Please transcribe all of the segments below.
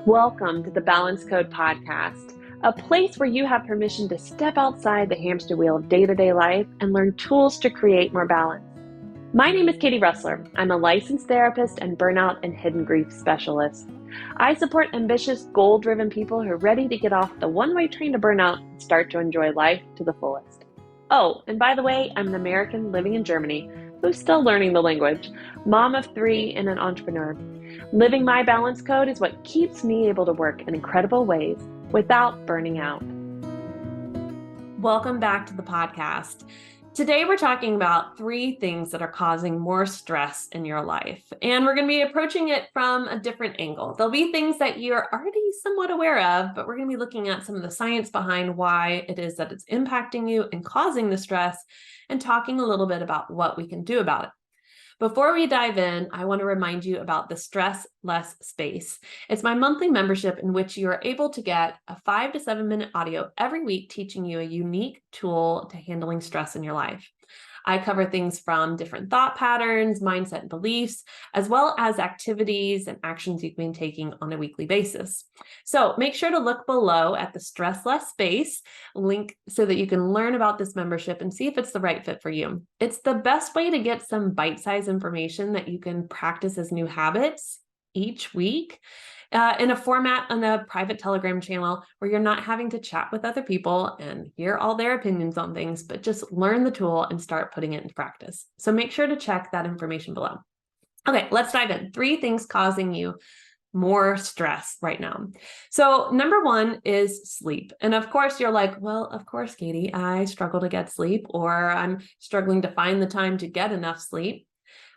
Welcome to the Balance Code Podcast, a place where you have permission to step outside the hamster wheel of day-to-day life and learn tools to create more balance. My name is Katie Russler. I'm a licensed therapist and burnout and hidden grief specialist. I support ambitious, goal-driven people who are ready to get off the one-way train to burnout and start to enjoy life to the fullest. Oh, and by the way, I'm an American living in Germany who's still learning the language, mom of 3 and an entrepreneur. Living my balance code is what keeps me able to work in incredible ways without burning out. Welcome back to the podcast. Today, we're talking about 3 things that are causing more stress in your life, and we're going to be approaching it from a different angle. There'll be things that you're already somewhat aware of, but we're going to be looking at some of the science behind why it is that it's impacting you and causing the stress, and talking a little bit about what we can do about it. Before we dive in, I want to remind you about the Stress Less Space. It's my monthly membership in which you are able to get a 5 to 7 minute audio every week teaching you a unique tool to handling stress in your life. I cover things from different thought patterns, mindset and beliefs, as well as activities and actions you've been taking on a weekly basis. So make sure to look below at the Stress Less Space link so that you can learn about this membership and see if it's the right fit for you. It's the best way to get some bite-sized information that you can practice as new habits each week. In a format on a private Telegram channel where you're not having to chat with other people and hear all their opinions on things, but just learn the tool and start putting it into practice. So make sure to check that information below. Okay, let's dive in. 3 things causing you more stress right now. So number 1 is sleep. And of course, you're like, well, of course, Katie, I struggle to get sleep, or I'm struggling to find the time to get enough sleep.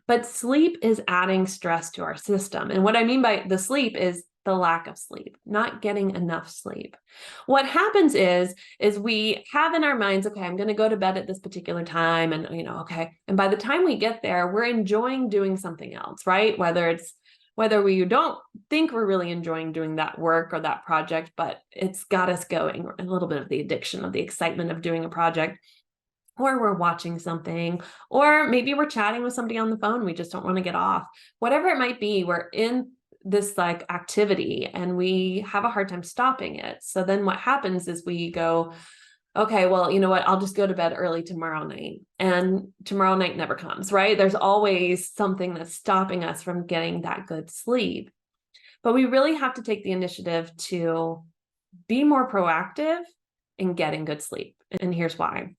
But sleep is adding stress to our system. And what I mean by the sleep is the lack of sleep, not getting enough sleep. What happens is we have in our minds, okay, I'm going to go to bed at this particular time, and okay. And by the time we get there, we're enjoying doing something else, right? Whether we don't think we're really enjoying doing that work or that project, but it's got us going, a little bit of the addiction of the excitement of doing a project. Or we're watching something, or maybe we're chatting with somebody on the phone. We just don't want to get off. Whatever it might be, we're in this activity and we have a hard time stopping it. So then what happens is we go, okay, well, you know what? I'll just go to bed early tomorrow night. And tomorrow night never comes, right? There's always something that's stopping us from getting that good sleep. But we really have to take the initiative to be more proactive in getting good sleep. And here's why.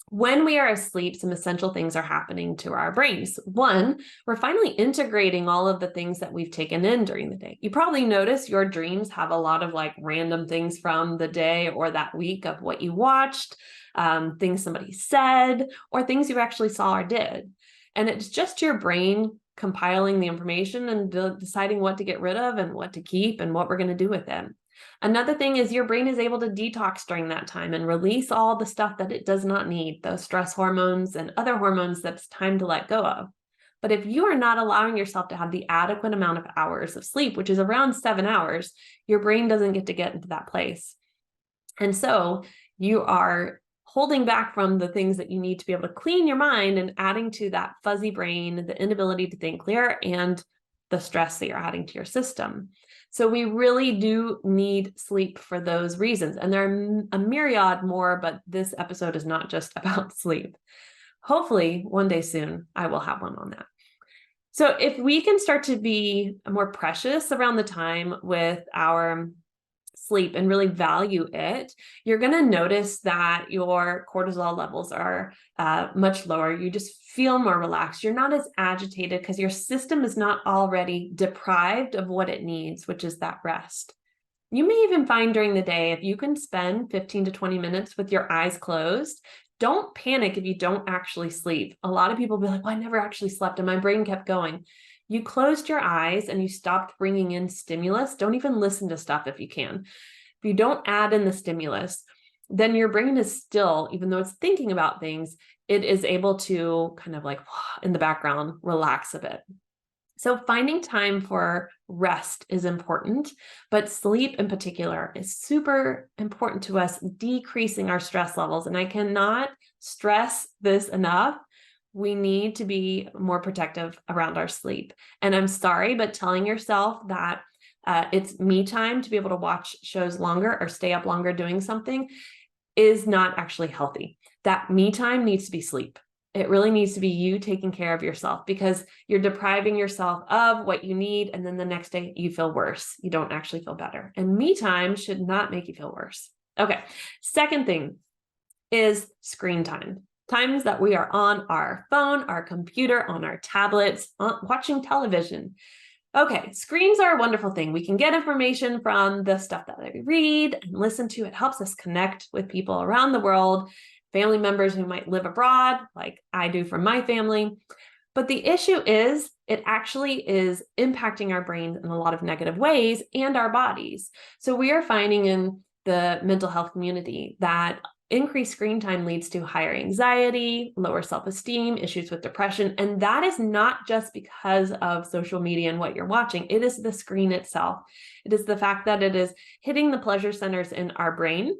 When we are asleep, some essential things are happening to our brains. 1, we're finally integrating all of the things that we've taken in during the day. You probably notice your dreams have a lot of random things from the day or that week of what you watched, things somebody said, or things you actually saw or did. And it's just your brain compiling the information and deciding what to get rid of and what to keep and what we're going to do with it. Another thing is your brain is able to detox during that time and release all the stuff that it does not need, those stress hormones and other hormones that's time to let go of. But if you are not allowing yourself to have the adequate amount of hours of sleep, which is around 7 hours, your brain doesn't get to get into that place. And so you are holding back from the things that you need to be able to clean your mind and adding to that fuzzy brain, the inability to think clear, and the stress that you're adding to your system. So we really do need sleep for those reasons. And there are a myriad more, but this episode is not just about sleep. Hopefully, one day soon, I will have one on that. So if we can start to be more precious around the time with our sleep and really value it, you're going to notice that your cortisol levels are much lower. You just feel more relaxed. You're not as agitated because your system is not already deprived of what it needs, which is that rest. You may even find during the day, if you can spend 15 to 20 minutes with your eyes closed, don't panic if you don't actually sleep. A lot of people be like, well, I never actually slept and my brain kept going. You closed your eyes and you stopped bringing in stimulus. Don't even listen to stuff if you can. If you don't add in the stimulus, then your brain is still, even though it's thinking about things, it is able to kind of in the background, relax a bit. So finding time for rest is important, but sleep in particular is super important to us, decreasing our stress levels. And I cannot stress this enough. We need to be more protective around our sleep. And I'm sorry, but telling yourself that it's me time to be able to watch shows longer or stay up longer doing something is not actually healthy. That me time needs to be sleep. It really needs to be you taking care of yourself, because you're depriving yourself of what you need. And then the next day you feel worse. You don't actually feel better. And me time should not make you feel worse. Okay. Second thing is screen time. Times that we are on our phone, our computer, on our tablets, watching television. Okay, screens are a wonderful thing. We can get information from the stuff that we read and listen to. It helps us connect with people around the world, family members who might live abroad, like I do from my family. But the issue is, it actually is impacting our brains in a lot of negative ways and our bodies. So we are finding in the mental health community that increased screen time leads to higher anxiety, lower self-esteem, issues with depression. And that is not just because of social media and what you're watching. It is the screen itself. It is the fact that it is hitting the pleasure centers in our brain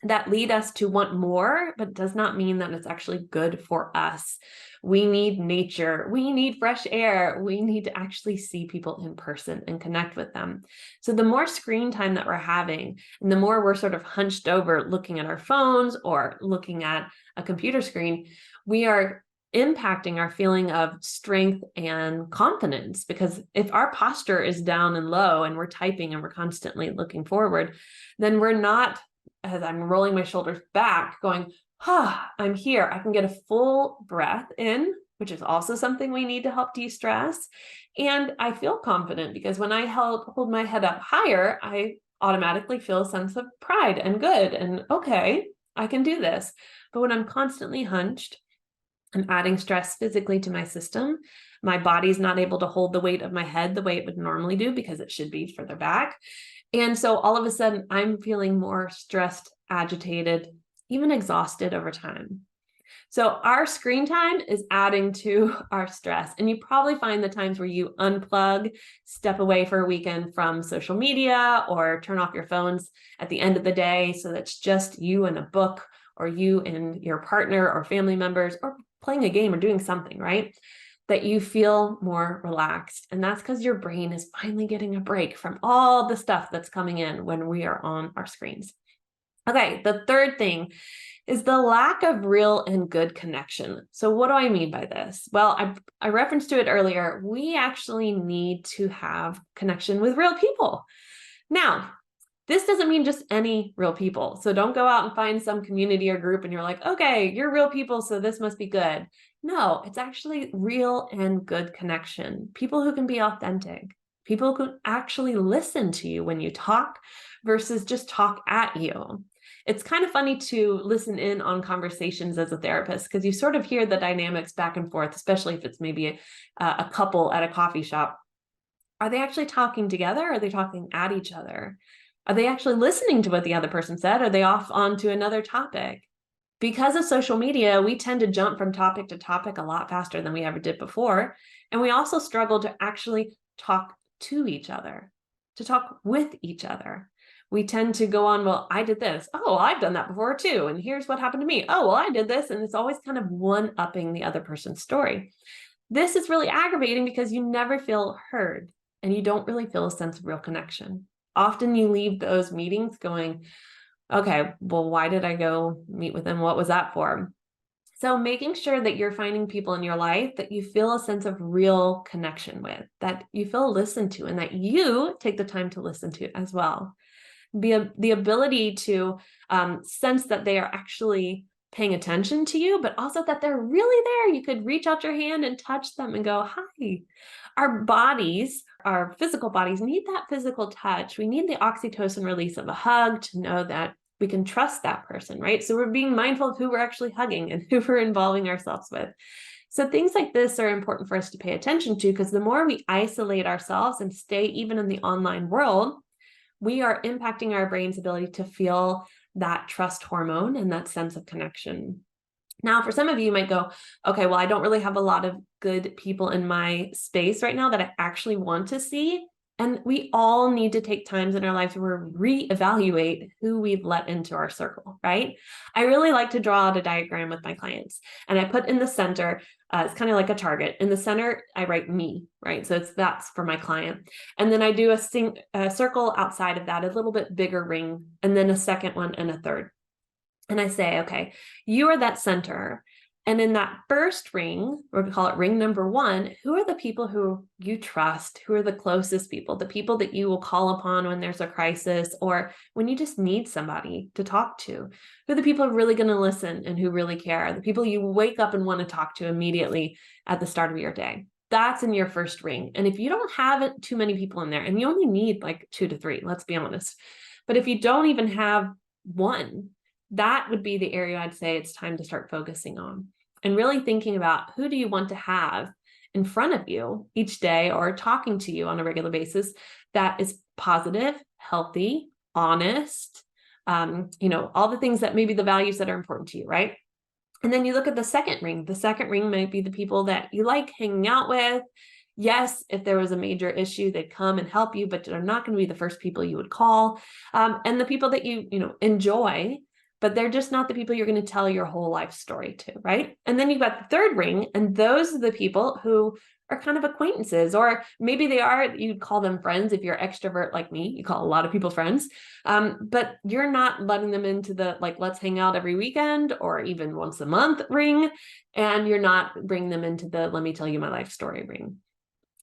that lead us to want more, but does not mean that it's actually good for us. We need nature. We need fresh air. We need to actually see people in person and connect with them. So the more screen time that we're having, and the more we're sort of hunched over looking at our phones or looking at a computer screen, we are impacting our feeling of strength and confidence. Because if our posture is down and low and we're typing and we're constantly looking forward, then we're not, as I'm rolling my shoulders back, going, I'm here. I can get a full breath in, which is also something we need to help de-stress. And I feel confident because when I hold my head up higher, I automatically feel a sense of pride and good. And okay, I can do this. But when I'm constantly hunched, I'm adding stress physically to my system. My body's not able to hold the weight of my head the way it would normally do because it should be further back. And so all of a sudden, I'm feeling more stressed, agitated, even exhausted over time. So our screen time is adding to our stress. And you probably find the times where you unplug, step away for a weekend from social media, or turn off your phones at the end of the day so that's just you and a book, or you and your partner or family members, or playing a game or doing something, right? That you feel more relaxed. And that's because your brain is finally getting a break from all the stuff that's coming in when we are on our screens. Okay, the third thing is the lack of real and good connection. So what do I mean by this? Well, I referenced to it earlier. We actually need to have connection with real people. Now, this doesn't mean just any real people. So don't go out and find some community or group and you're like, okay, you're real people, so this must be good. No, it's actually real and good connection. People who can be authentic, people who actually listen to you when you talk versus just talk at you. It's kind of funny to listen in on conversations as a therapist because you sort of hear the dynamics back and forth, especially if it's maybe a couple at a coffee shop. Are they actually talking together? Or are they talking at each other? Are they actually listening to what the other person said? Are they off onto another topic? Because of social media, we tend to jump from topic to topic a lot faster than we ever did before. And we also struggle to actually talk to each other, to talk with each other. We tend to go on, well, I did this. Oh, I've done that before too. And here's what happened to me. Oh, well, I did this. And it's always kind of one-upping the other person's story. This is really aggravating because you never feel heard and you don't really feel a sense of real connection. Often you leave those meetings going, okay, well, why did I go meet with them? What was that for? So making sure that you're finding people in your life that you feel a sense of real connection with, that you feel listened to, and that you take the time to listen to as well. The ability to sense that they are actually paying attention to you, but also that they're really there. You could reach out your hand and touch them and go, hi. Our bodies, our physical bodies need that physical touch. We need the oxytocin release of a hug to know that we can trust that person, right? So we're being mindful of who we're actually hugging and who we're involving ourselves with. So things like this are important for us to pay attention to because the more we isolate ourselves and stay even in the online world, we are impacting our brain's ability to feel that trust hormone and that sense of connection. Now, for some of you might go, okay, well, I don't really have a lot of good people in my space right now that I actually want to see. And we all need to take times in our lives where we reevaluate who we've let into our circle, right? I really like to draw out a diagram with my clients, and I put in the center, it's kind of like a target. In the center, I write me, right? So that's for my client. And then I do a circle outside of that, a little bit bigger ring, and then a second one and a third. And I say, okay, you are that center. And in that first ring, or we call it ring number one, who are the people who you trust? Who are the closest people? The people that you will call upon when there's a crisis or when you just need somebody to talk to? Who are the people who are really going to listen and who really care? The people you wake up and want to talk to immediately at the start of your day. That's in your first ring. And if you don't have too many people in there, and you only need like 2 to 3, let's be honest. But if you don't even have one, that would be the area I'd say it's time to start focusing on and really thinking about who do you want to have in front of you each day or talking to you on a regular basis that is positive, healthy, honest, all the things that maybe the values that are important to you, right? And then you look at the second ring. The second ring might be the people that you like hanging out with. Yes, if there was a major issue, they'd come and help you, but they're not going to be the first people you would call. And the people that you enjoy, but they're just not the people you're going to tell your whole life story to, right? And then you've got the third ring, and those are the people who are kind of acquaintances, or maybe they are, you'd call them friends. If you're extrovert like me, you call a lot of people friends, but you're not letting them into the, like, let's hang out every weekend or even once a month ring. And you're not bringing them into the, let me tell you my life story ring.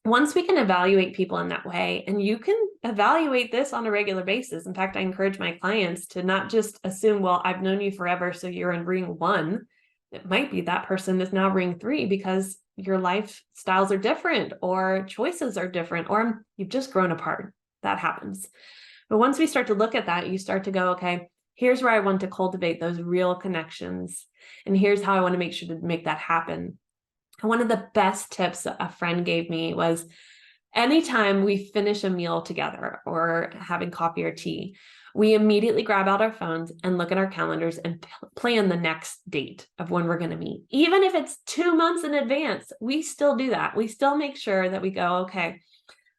Once we can evaluate people in that way, and you can evaluate this on a regular basis. In fact, I encourage my clients to not just assume, well, I've known you forever, so you're in ring 1. It might be that person is now ring 3 because your lifestyles are different or choices are different, or you've just grown apart. That happens. But once we start to look at that, you start to go, okay, here's where I want to cultivate those real connections. And here's how I want to make sure to make that happen. And one of the best tips a friend gave me was anytime we finish a meal together or having coffee or tea, we immediately grab out our phones and look at our calendars and plan the next date of when we're going to meet. Even if it's 2 months in advance, we still do that. We still make sure that we go, okay,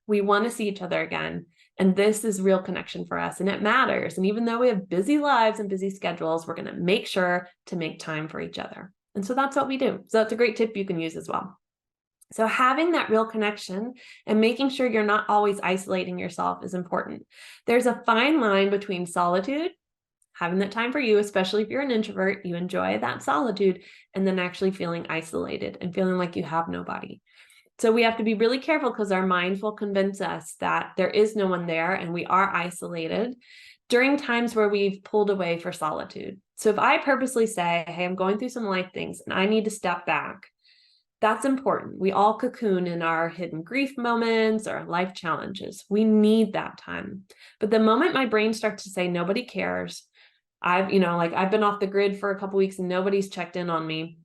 we want to see each other again. And this is real connection for us. And it matters. And even though we have busy lives and busy schedules, we're going to make sure to make time for each other. And so that's what we do. So that's a great tip you can use as well. So having that real connection and making sure you're not always isolating yourself is important. There's a fine line between solitude, having that time for you, especially if you're an introvert, you enjoy that solitude, and then actually feeling isolated and feeling like you have nobody. So we have to be really careful because our minds will convince us that there is no one there and we are isolated during times where we've pulled away for solitude. So if I purposely say, hey, I'm going through some life things and I need to step back, that's important. We all cocoon in our hidden grief moments or life challenges. We need that time. But the moment my brain starts to say, nobody cares, I've been off the grid for a couple weeks and nobody's checked in on me,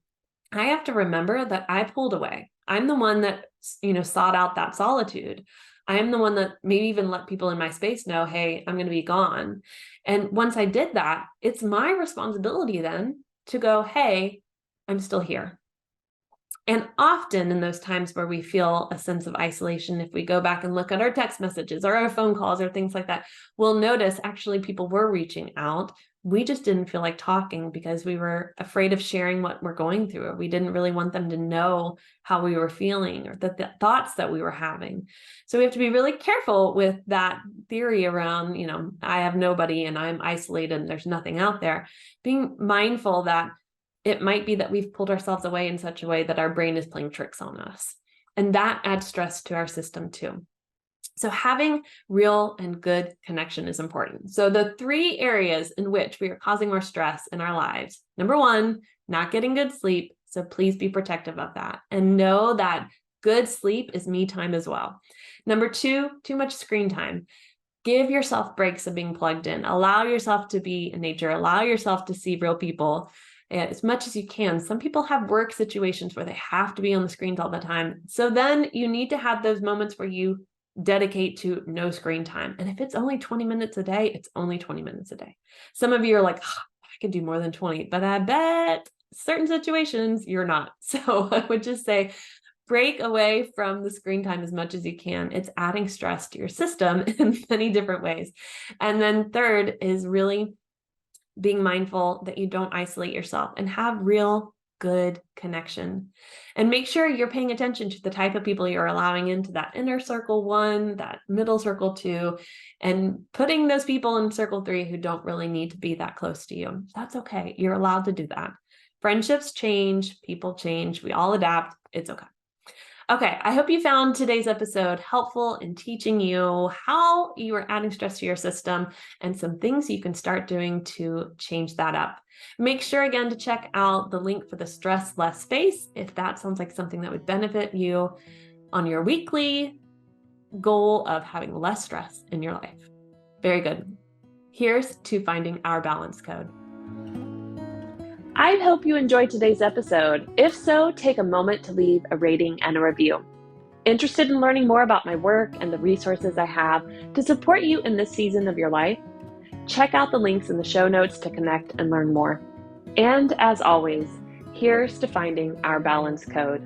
I have to remember that I pulled away. I'm the one that, sought out that solitude. I am the one that maybe even let people in my space know, hey, I'm going to be gone. And once I did that, it's my responsibility then to go, hey, I'm still here. And often in those times where we feel a sense of isolation, if we go back and look at our text messages or our phone calls or things like that, we'll notice actually people were reaching out. We just didn't feel like talking because we were afraid of sharing what we're going through. We didn't really want them to know how we were feeling or the thoughts that we were having. So we have to be really careful with that theory around, I have nobody and I'm isolated and there's nothing out there. Being mindful that it might be that we've pulled ourselves away in such a way that our brain is playing tricks on us. And that adds stress to our system too. So having real and good connection is important. So the 3 areas in which we are causing more stress in our lives. Number 1, not getting good sleep. So please be protective of that. And know that good sleep is me time as well. Number 2, too much screen time. Give yourself breaks of being plugged in. Allow yourself to be in nature. Allow yourself to see real people as much as you can. Some people have work situations where they have to be on the screens all the time. So then you need to have those moments where you dedicate to no screen time. And if it's only 20 minutes a day, it's only 20 minutes a day. Some of you are like, oh, I could do more than 20, but I bet certain situations you're not. So I would just say, break away from the screen time as much as you can. It's adding stress to your system in many different ways. And then third is really being mindful that you don't isolate yourself and have real good connection. And make sure you're paying attention to the type of people you're allowing into that inner circle 1, that middle circle 2, and putting those people in circle 3 who don't really need to be that close to you. That's okay. You're allowed to do that. Friendships change, people change, we all adapt. It's okay. Okay, I hope you found today's episode helpful in teaching you how you are adding stress to your system and some things you can start doing to change that up. Make sure again to check out the link for the Stress Less Space if that sounds like something that would benefit you on your weekly goal of having less stress in your life. Very good. Here's to finding our balance code. I hope you enjoyed today's episode. If so, take a moment to leave a rating and a review. Interested in learning more about my work and the resources I have to support you in this season of your life? Check out the links in the show notes to connect and learn more. And as always, here's to finding our balance code.